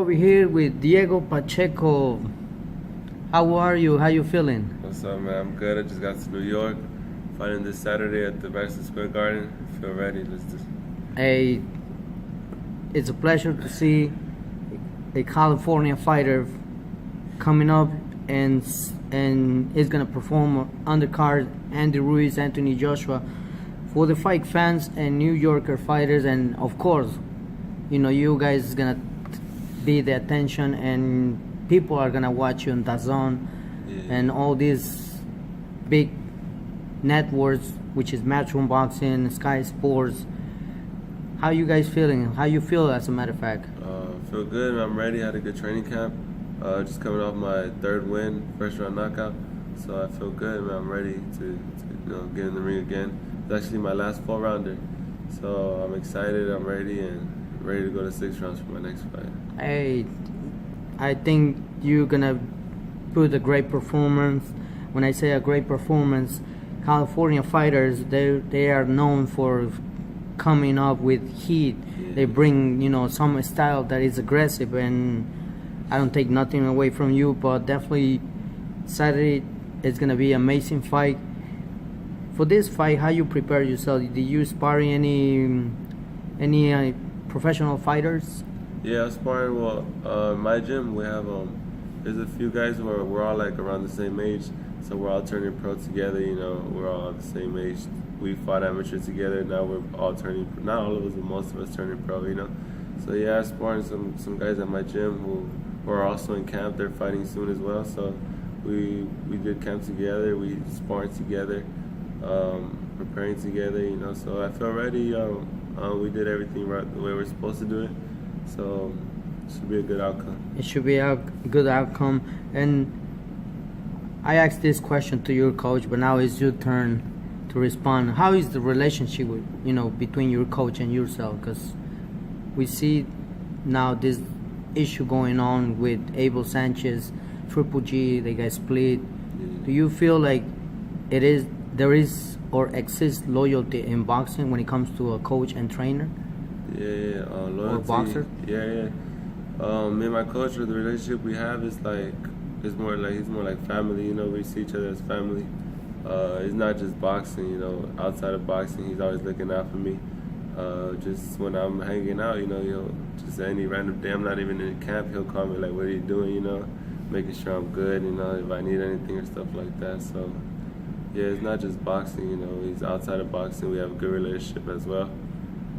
over here with Diego Pacheco. How are you? How you feeling? What's up, man? I'm good. I just got to New York, fighting this Saturday at the Madison Square Garden. I feel ready. Let's just. Hey, it's a pleasure to see a California fighter coming up and is gonna perform undercard Andy Ruiz, Anthony Joshua. For the fight fans and New Yorker fighters, and of course, you guys is gonna be the attention, and people are gonna watch you on DAZN and all these big networks, which is Matchroom Boxing, Sky Sports. How you guys feeling? How you feel, as a matter of fact? Feel good. I'm ready. Had a good training camp. Just coming off my third win, first round knockout. So I feel good, man. I'm ready to get in the ring again. It's actually my last 4-rounder. So I'm excited. I'm ready and ready to go to 6 rounds for my next fight. Hey, I think you're gonna put a great performance. When I say a great performance, California fighters, they are known for coming up with heat. Yeah. They bring some style that is aggressive, and I don't take nothing away from you, but definitely Saturday is gonna be an amazing fight. For this fight, how you prepare yourself? Did you spar any professional fighters? Yeah, I'm sparring. Well, my gym, we have there's a few guys where we're all like around the same age, so we're all turning pro together. We're all the same age. We fought amateur together. Now we're all turning. Not all of us, but most of us turning pro. So yeah, I'm sparring some guys at my gym who are also in camp. They're fighting soon as well. So we did camp together. We sparred together, preparing together. So I feel ready. We did everything right the way we're supposed to do it. So it should be a good outcome. It should be a good outcome. And I asked this question to your coach, but now it's your turn to respond. How is the relationship between your coach and yourself? Because we see now this issue going on with Abel Sanchez, Triple G. They got split. Yeah. Do you feel like there is or exists loyalty in boxing when it comes to a coach and trainer? Yeah, loyalty. Or boxer? Yeah. Me and my coach, the relationship we have is he's more like family. We see each other as family. It's not just boxing. Outside of boxing, he's always looking out for me. Just when I'm hanging out, he'll just any random day, I'm not even in camp, he'll call me like, "What are you doing?" Making sure I'm good. If I need anything or stuff like that. So yeah, it's not just boxing. He's outside of boxing. We have a good relationship as well.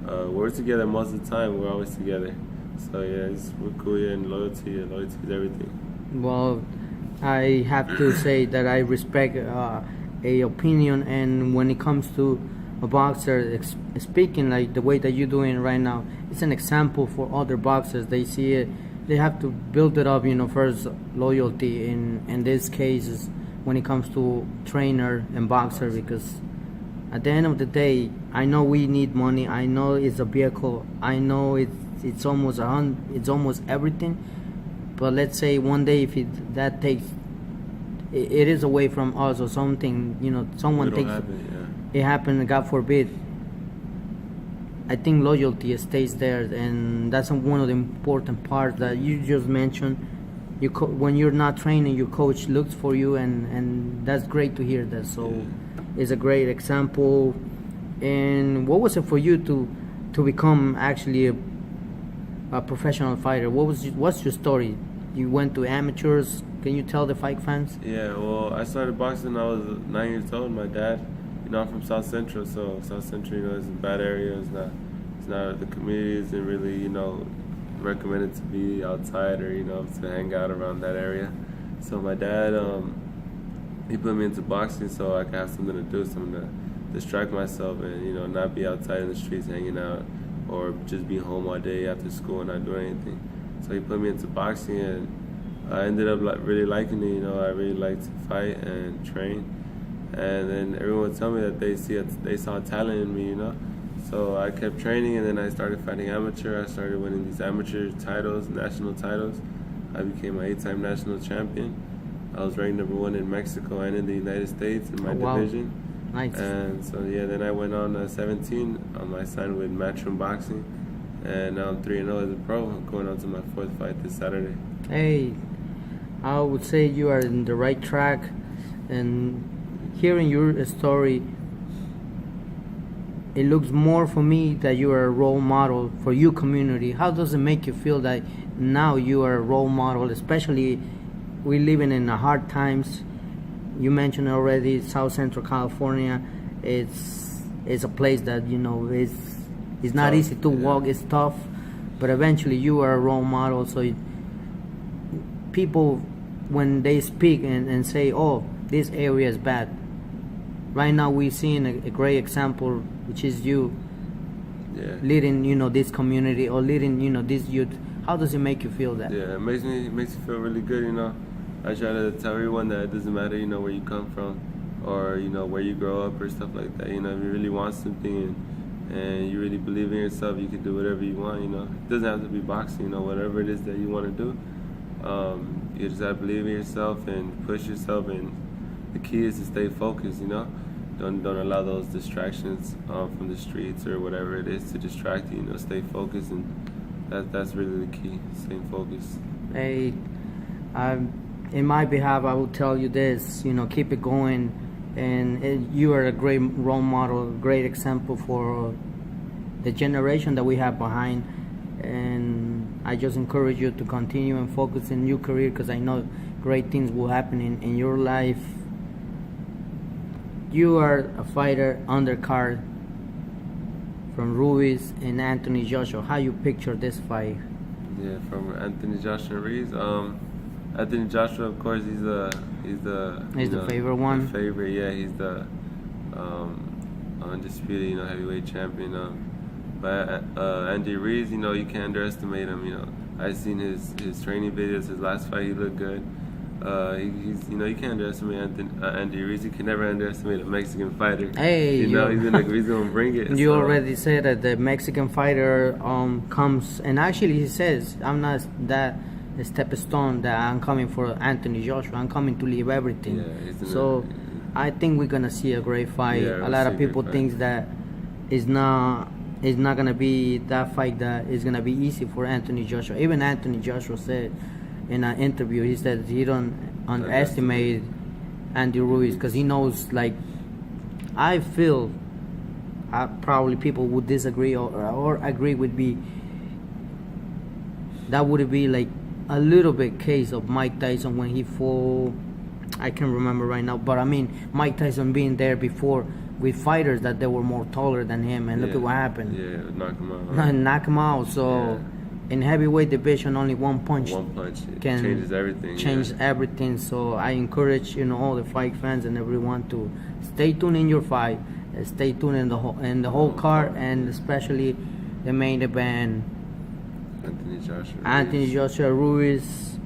We're together most of the time. We're always together. So yeah, we're cool. Yeah, and loyalty is everything. Well, I have to say that I respect a opinion, and when it comes to a boxer speaking like the way that you're doing right now, it's an example for other boxers. They see it, they have to build it up. First loyalty in this case when it comes to trainer and boxer, because at the end of the day, I know we need money. I know it's a vehicle. I know it's almost everything. But let's say one day if that takes it is away from us or something, someone takes it happen, God forbid. I think loyalty stays there, and that's one of the important parts that you just mentioned. When you're not training, your coach looks for you, and that's great to hear that. So it's a great example. And what was it for you to become actually a professional fighter? What's your story? You went to amateurs. Can you tell the fight fans? Yeah, well, I started boxing when I was 9 years old. My dad, I'm from South Central, so South Central, is a bad area. It's not the community isn't really, recommended to be outside or, to hang out around that area. So my dad, he put me into boxing so I could have something to do, something to distract myself and, not be outside in the streets hanging out or just be home all day after school and not doing anything. So he put me into boxing, and I ended up really liking it. I really like to fight and train. And then everyone would tell me that they saw talent in me, So I kept training, and then I started fighting amateur. I started winning these amateur titles, national titles. I became an 8-time national champion. I was ranked #1 in Mexico and in the United States in my division. Nice. And so then I went on 17. I signed with Matchroom Boxing, and now I'm 3-0 as a pro. I'm going on to my 4th fight this Saturday. Hey, I would say you are in the right track, and hearing your story, it looks more for me that you are a role model for your community. How does it make you feel that now you are a role model, especially we living in the hard times? You mentioned already South Central California. It's a place that it's not tough, easy to walk. It's tough, but eventually you are a role model. So people, when they speak and say, "Oh, this area is bad," right now we're seeing a great example, which is you leading this community or leading this youth. How does it make you feel that? Yeah, it makes me feel really good. I try to tell everyone that it doesn't matter where you come from or where you grow up or stuff like that. If you really want something and you really believe in yourself, you can do whatever you want. It doesn't have to be boxing. Whatever it is that you want to do, you just have to believe in yourself and push yourself. And the key is to stay focused. Don't allow those distractions from the streets or whatever it is to distract you. Stay focused, and that's really the key. Staying focused. Hey, in my behalf, I will tell you this. Keep it going, and you are a great role model, great example for the generation that we have behind. And I just encourage you to continue and focus in your career, because I know great things will happen in your life. You are a fighter undercard from Ruiz and Anthony Joshua. How you picture this fight? Yeah, from Anthony Joshua and Ruiz. Anthony Joshua, of course, he's the favorite one. The favorite, yeah. He's the undisputed, heavyweight champion. But Andy Ruiz, you can't underestimate him. I've seen his training videos. His last fight, he looked good. He's you can't underestimate Andy Ruiz. You can never underestimate a Mexican fighter. Hey, he's gonna bring it. You already said that the Mexican fighter comes, and actually he says, "I'm not that stepping stone that I'm coming for Anthony Joshua. I'm coming to leave everything." Yeah, so I think we're gonna see a great fight. Yeah, a lot of people think that it's not gonna be that fight that is gonna be easy for Anthony Joshua. Even Anthony Joshua said in an interview, he said he don't underestimate Andy Ruiz, because he knows, I feel probably people would disagree or agree with me, that would be like a little bit case of Mike Tyson when he fought, I can't remember right now, but I mean Mike Tyson being there before with fighters that they were more taller than him, and look at what happened. Yeah, knock him out. Knock him out. So in heavyweight division, only one punch can changes everything. Everything. So I encourage all the fight fans and everyone to stay tuned in your fight, stay tuned in the whole card, and especially the main event. Anthony Joshua Ruiz.